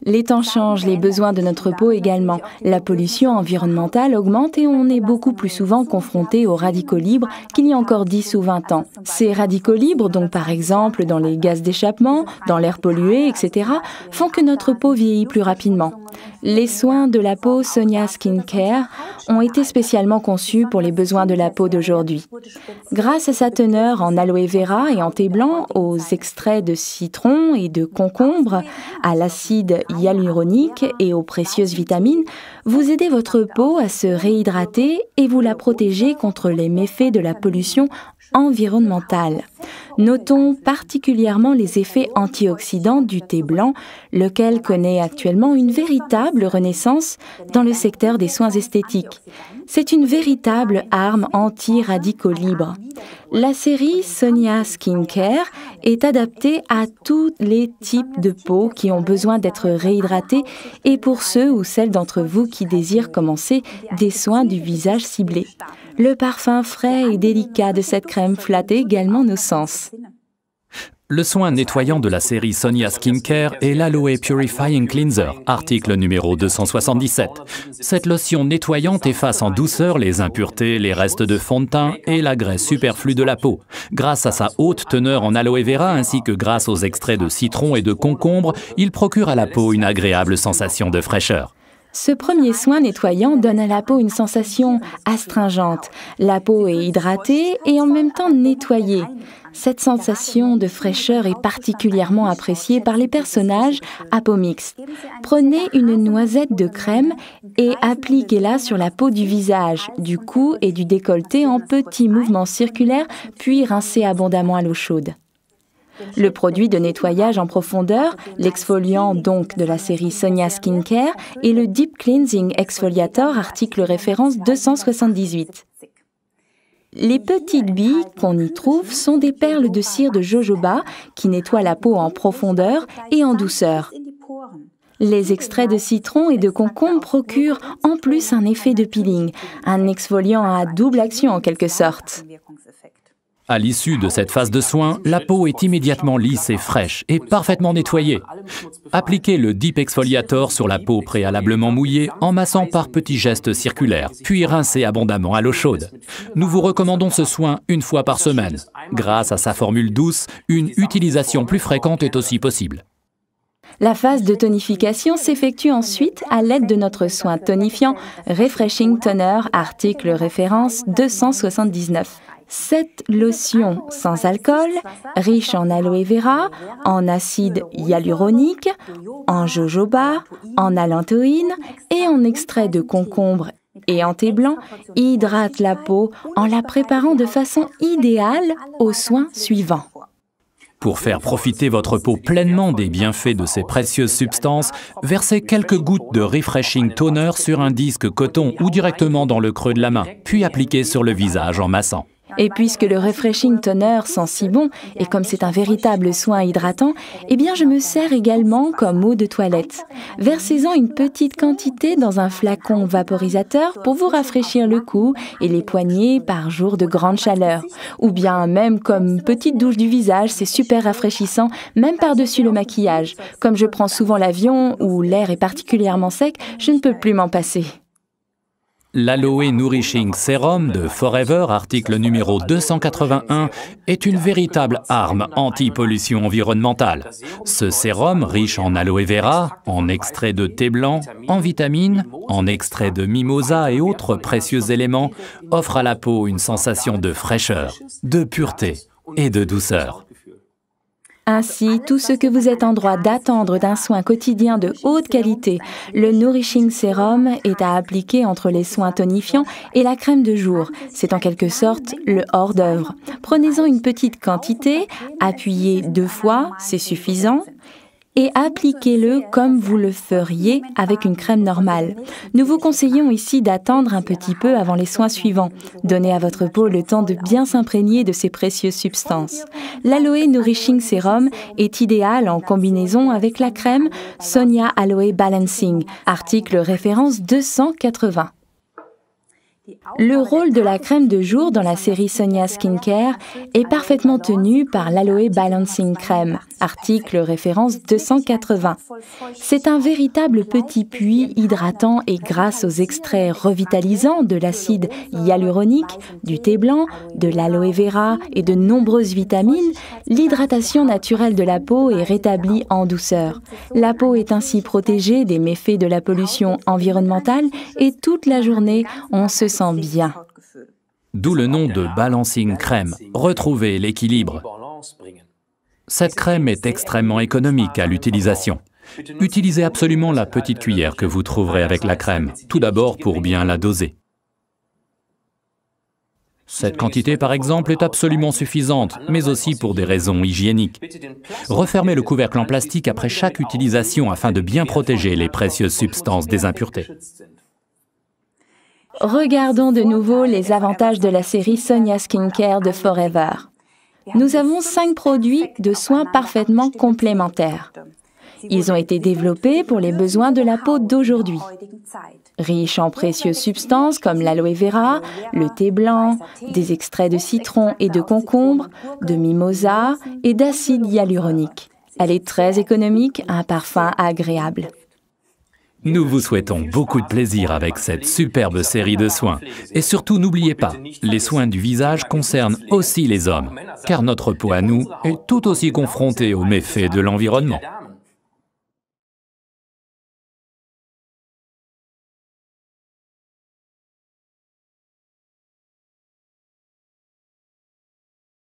Les temps changent, les besoins de notre peau également. La pollution environnementale augmente et on est beaucoup plus souvent confronté aux radicaux libres qu'il y a encore 10 ou 20 ans. Ces radicaux libres, donc par exemple dans les gaz d'échappement, dans l'air pollué, etc., font que notre peau vieillit plus rapidement. Les soins de la peau Sonia Skincare ont été spécialement conçus pour les besoins de la peau d'aujourd'hui. Grâce à sa teneur en aloe vera et en thé blanc, aux extraits de citron et de concombre, à l'acide hyaluronique et aux précieuses vitamines, vous aidez votre peau à se réhydrater et vous la protégez contre les méfaits de la pollution environnementale. Notons particulièrement les effets antioxydants du thé blanc, lequel connaît actuellement une véritable renaissance dans le secteur des soins esthétiques. C'est une véritable arme anti-radicaux libres. La série Sonia Skincare est adaptée à tous les types de peau qui ont besoin d'être réhydratés et pour ceux ou celles d'entre vous qui désirent commencer des soins du visage ciblés. Le parfum frais et délicat de cette crème flatte également nos sens. Le soin nettoyant de la série Sonia Skincare est l'Aloe Purifying Cleanser, article numéro 277. Cette lotion nettoyante efface en douceur les impuretés, les restes de fond de teint et la graisse superflue de la peau. Grâce à sa haute teneur en aloe vera ainsi que grâce aux extraits de citron et de concombre, il procure à la peau une agréable sensation de fraîcheur. Ce premier soin nettoyant donne à la peau une sensation astringente. La peau est hydratée et en même temps nettoyée. Cette sensation de fraîcheur est particulièrement appréciée par les personnages à peau mixte. Prenez une noisette de crème et appliquez-la sur la peau du visage, du cou et du décolleté en petits mouvements circulaires, puis rincez abondamment à l'eau chaude. Le produit de nettoyage en profondeur, l'exfoliant donc de la série Sonia Skincare et le Deep Cleansing Exfoliator, article référence 278. Les petites billes qu'on y trouve sont des perles de cire de jojoba qui nettoient la peau en profondeur et en douceur. Les extraits de citron et de concombre procurent en plus un effet de peeling, un exfoliant à double action en quelque sorte. À l'issue de cette phase de soin, la peau est immédiatement lisse et fraîche et parfaitement nettoyée. Appliquez le Deep Exfoliator sur la peau préalablement mouillée en massant par petits gestes circulaires, puis rincez abondamment à l'eau chaude. Nous vous recommandons ce soin une fois par semaine. Grâce à sa formule douce, une utilisation plus fréquente est aussi possible. La phase de tonification s'effectue ensuite à l'aide de notre soin tonifiant Refreshing Toner, article référence 279. Cette lotion sans alcool, riche en aloe vera, en acide hyaluronique, en jojoba, en allantoïne et en extrait de concombre et en thé blanc, hydrate la peau en la préparant de façon idéale aux soins suivants. Pour faire profiter votre peau pleinement des bienfaits de ces précieuses substances, versez quelques gouttes de Refreshing Toner sur un disque coton ou directement dans le creux de la main, puis appliquez sur le visage en massant. Et puisque le Refreshing Toner sent si bon, et comme c'est un véritable soin hydratant, eh bien je me sers également comme eau de toilette. Versez-en une petite quantité dans un flacon vaporisateur pour vous rafraîchir le cou et les poignets par jour de grande chaleur. Ou bien même comme petite douche du visage, c'est super rafraîchissant, même par-dessus le maquillage. Comme je prends souvent l'avion où l'air est particulièrement sec, je ne peux plus m'en passer. L'Aloe Nourishing Serum de Forever, article numéro 281, est une véritable arme anti-pollution environnementale. Ce sérum, riche en aloe vera, en extrait de thé blanc, en vitamines, en extrait de mimosa et autres précieux éléments, offre à la peau une sensation de fraîcheur, de pureté et de douceur. Ainsi, tout ce que vous êtes en droit d'attendre d'un soin quotidien de haute qualité, le Nourishing Serum est à appliquer entre les soins tonifiants et la crème de jour. C'est en quelque sorte le hors-d'œuvre. Prenez-en une petite quantité, appuyez 2 fois, c'est suffisant, et appliquez-le comme vous le feriez avec une crème normale. Nous vous conseillons ici d'attendre un petit peu avant les soins suivants. Donnez à votre peau le temps de bien s'imprégner de ces précieuses substances. L'Aloe Nourishing Serum est idéal en combinaison avec la crème Sonia Aloe Balancing, article référence 280. Le rôle de la crème de jour dans la série Sonia Skincare est parfaitement tenu par l'Aloe Balancing Crème, article référence 280. C'est un véritable petit puits hydratant et grâce aux extraits revitalisants de l'acide hyaluronique, du thé blanc, de l'aloe vera et de nombreuses vitamines, l'hydratation naturelle de la peau est rétablie en douceur. La peau est ainsi protégée des méfaits de la pollution environnementale et toute la journée, on se sent bien. D'où le nom de Balancing Crème, retrouver l'équilibre. Cette crème est extrêmement économique à l'utilisation. Utilisez absolument la petite cuillère que vous trouverez avec la crème, tout d'abord pour bien la doser. Cette quantité, par exemple, est absolument suffisante, mais aussi pour des raisons hygiéniques. Refermez le couvercle en plastique après chaque utilisation afin de bien protéger les précieuses substances des impuretés. Regardons de nouveau les avantages de la série Sonia Skincare de Forever. Nous avons 5 produits de soins parfaitement complémentaires. Ils ont été développés pour les besoins de la peau d'aujourd'hui. Riches en précieuses substances comme l'aloe vera, le thé blanc, des extraits de citron et de concombre, de mimosa et d'acide hyaluronique. Elle est très économique, un parfum agréable. Nous vous souhaitons beaucoup de plaisir avec cette superbe série de soins. Et surtout, n'oubliez pas, les soins du visage concernent aussi les hommes, car notre peau à nous est tout aussi confrontée aux méfaits de l'environnement.